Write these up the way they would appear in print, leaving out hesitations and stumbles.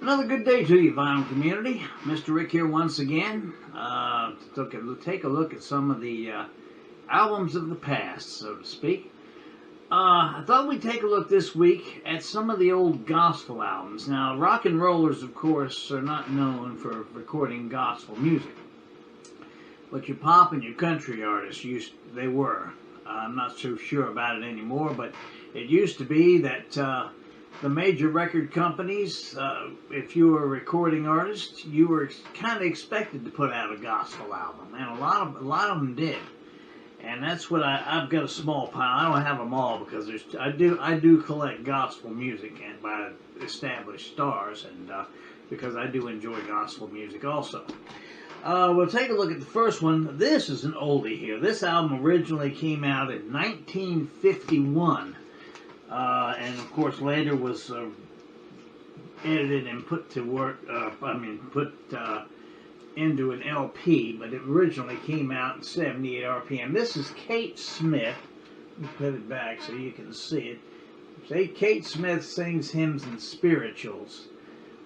Another good day to you, vinyl community. Mr. Rick here once again. Take a look at some of the albums of the past, so to speak. I thought we'd take a look this week at some of the old gospel albums. Now, rock and rollers, of course, are not known for recording gospel music. But your pop and your country artists, they were. I'm not so sure about it anymore, but it used to be that the major record companies, if you were a recording artist, you were kind of expected to put out a gospel album, and a lot of them did. And that's what I've got a small pile. I don't have them all because I do collect gospel music and by established stars, and because I do enjoy gospel music also. We'll take a look at the first one. This is an oldie here. This album originally came out in 1951. And of course later was edited and put to work, into an LP, but it originally came out in 78 RPM. This is Kate Smith. Let me put it back so you can see it. Say Kate Smith sings hymns and spirituals.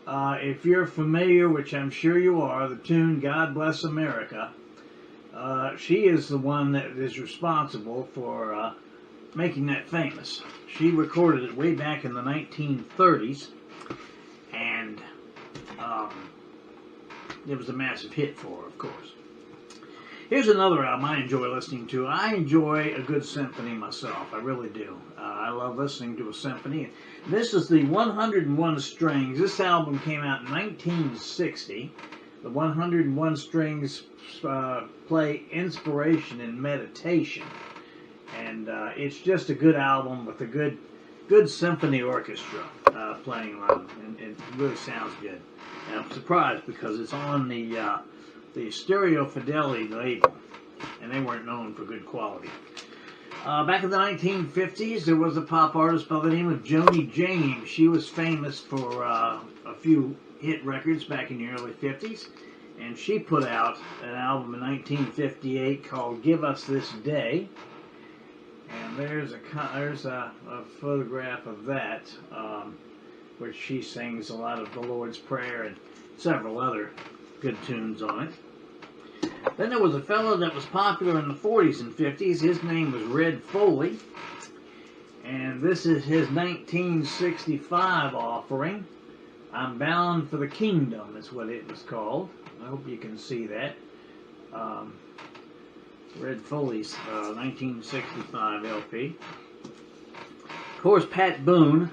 If you're familiar, which I'm sure you are, the tune God Bless America, she is the one that is responsible for making that famous. She recorded it way back in the 1930s, and it was a massive hit for her, of course. Here's another album I enjoy listening to. I enjoy a good symphony myself. I really do. I love listening to a symphony. This is the 101 Strings. This album came out in 1960. The 101 Strings play inspiration and meditation. And it's just a good album with a good symphony orchestra playing around, and it really sounds good. And I'm surprised because it's on the Stereo Fidelity label, and they weren't known for good quality. Back in the 1950s, there was a pop artist by the name of Joni James. She was famous for a few hit records back in the early 50s, and she put out an album in 1958 called Give Us This Day. And there's a photograph of that, where she sings a lot of the Lord's Prayer and several other good tunes on it. Then there was a fellow that was popular in the 40s and 50s. His name was Red Foley. And this is his 1965 offering. I'm Bound for the Kingdom is what it was called. I hope you can see that. Red Foley's 1965 LP. Of course, Pat Boone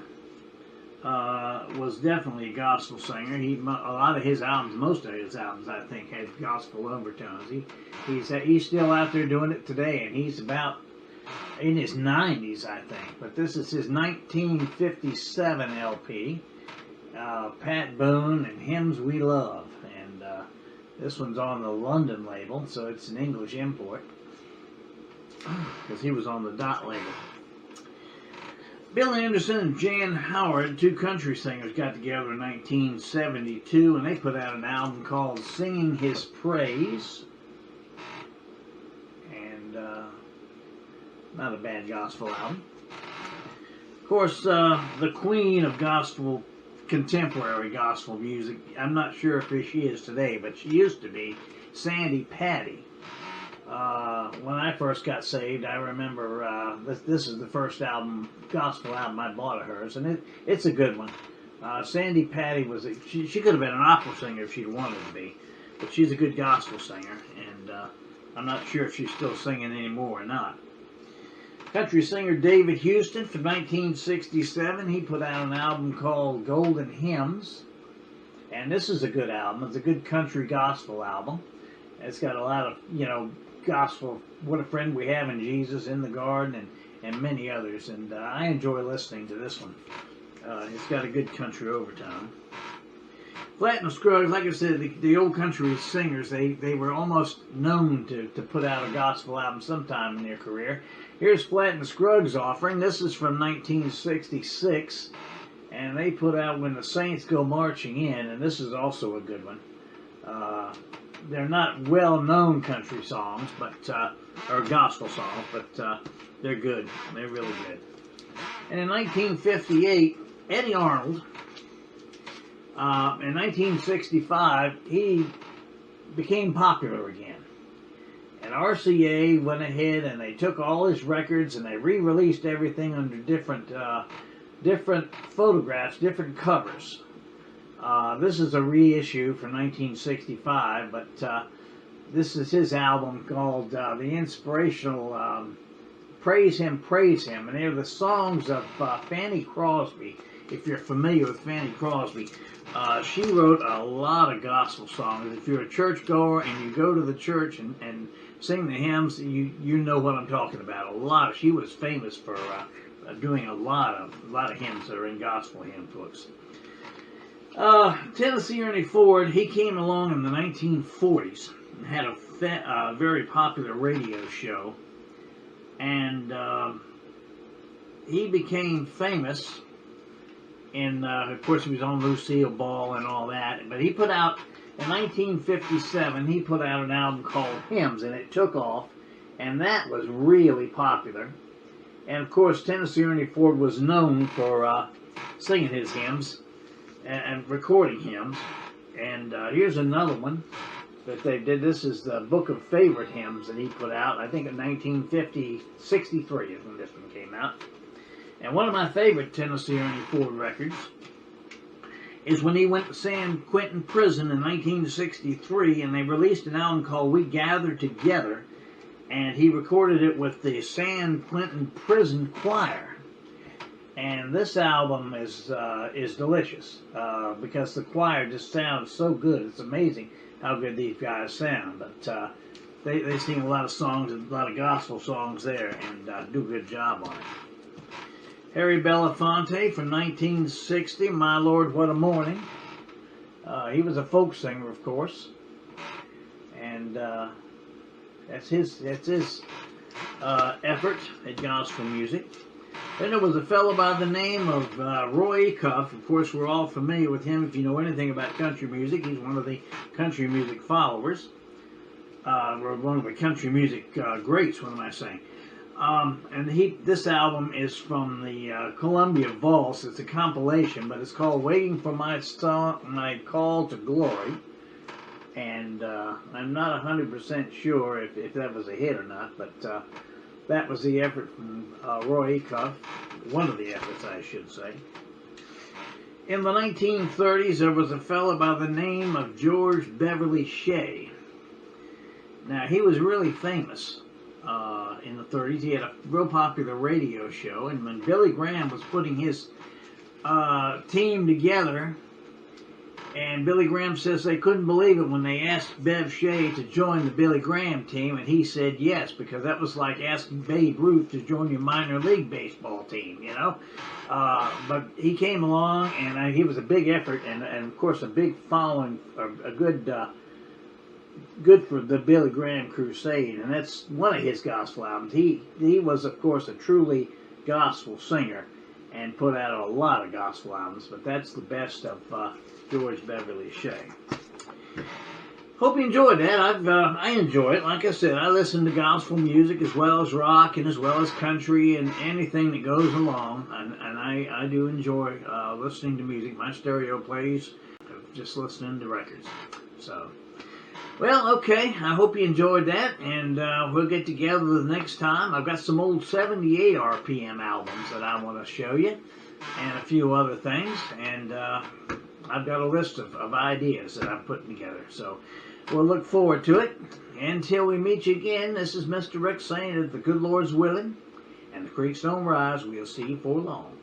was definitely a gospel singer. A lot of his albums, most of his albums, I think, had gospel overtones. He's still out there doing it today, and he's about in his 90s, I think. But this is his 1957 LP, Pat Boone and Hymns We Love. And this one's on the London label, so it's an English import, because he was on the Dot label. Bill Anderson and Jan Howard, two country singers, got together in 1972, and they put out an album called Singing His Praise. And not a bad gospel album. Of course, the queen of gospel, contemporary gospel music, I'm not sure if she is today, but she used to be, Sandy Patty. When I first got saved, I remember this is the first gospel album I bought of hers, and it's a good one. Sandy Patty she could have been an opera singer if she'd wanted to be, but she's a good gospel singer, and I'm not sure if she's still singing anymore or not. Country singer David Houston from 1967, he put out an album called Golden Hymns, and this is a good album. It's a good country gospel album. It's got a lot of, gospel, What a Friend We Have in Jesus, In the Garden, and many others, and I enjoy listening to this one. It's got a good country overtone. Flatt and the Scruggs, like I said, the old country singers, they were almost known to put out a gospel album sometime in their career. Here's Flatt and the Scruggs offering. This is from 1966, and they put out When the Saints Go Marching In, and this is also a good one. They're not well-known country songs, or gospel songs, but they're good. They're really good. And in 1958, Eddie Arnold In 1965, he became popular again. And RCA went ahead and they took all his records and they re-released everything under different photographs, different covers. This is a reissue from 1965, but this is his album called The Inspirational Praise Him, and they're the songs of Fanny Crosby. If you're familiar with Fanny Crosby, she wrote a lot of gospel songs. If you're a churchgoer and you go to the church and sing the hymns, you know what I'm talking about. She was famous for doing a lot of hymns that are in gospel hymn books. Tennessee Ernie Ford, he came along in the 1940s and had a very popular radio show, and he became famous. And of course, he was on Lucille Ball and all that. But he put out, in 1957, he put out an album called Hymns, and it took off. And that was really popular. And of course, Tennessee Ernie Ford was known for singing his hymns and recording hymns. And here's another one that they did. This is the Book of Favorite Hymns that he put out. I think in 63 is when this one came out. And one of my favorite Tennessee Ernie Ford records is when he went to San Quentin Prison in 1963, and they released an album called We Gather Together, and he recorded it with the San Quentin Prison Choir. And this album is delicious because the choir just sounds so good. It's amazing how good these guys sound. But they sing a lot of songs, a lot of gospel songs there, and do a good job on it. Harry Belafonte from 1960, My Lord, What a Morning. He was a folk singer, of course, and that's his effort at gospel music. Then there was a fellow by the name of Roy Acuff. Of course, we're all familiar with him if you know anything about country music. He's one of the country music followers, or one of the country music greats. What am I saying? And this album is from the Columbia Vaults. It's a compilation, but it's called "Waiting for My Call to Glory." And I'm not 100% sure if that was a hit or not, but that was the effort from Roy Acuff, one of the efforts, I should say. In the 1930s, there was a fellow by the name of George Beverly Shea. Now, he was really famous. In the 30s, he had a real popular radio show, and when Billy Graham was putting his team together, and Billy Graham says they couldn't believe it when they asked Bev Shea to join the Billy Graham team, and he said yes, because that was like asking Babe Ruth to join your minor league baseball team, you know. But he came along, and he was a big effort, and of course a big following, a good for the Billy Graham Crusade, and that's one of his gospel albums. He was, of course, a truly gospel singer and put out a lot of gospel albums, but that's the best of George Beverly Shea. Hope you enjoyed that. I enjoy it. Like I said, I listen to gospel music as well as rock and as well as country and anything that goes along, and I do enjoy listening to music. My stereo plays just listening to records. So, well, okay, I hope you enjoyed that, and we'll get together the next time. I've got some old 78 RPM albums that I want to show you, and a few other things, and I've got a list of ideas that I'm putting together, so we'll look forward to it. Until we meet you again, this is Mr. Rick saying, if the good Lord's willing, and the creeks don't rise, we'll see you for long.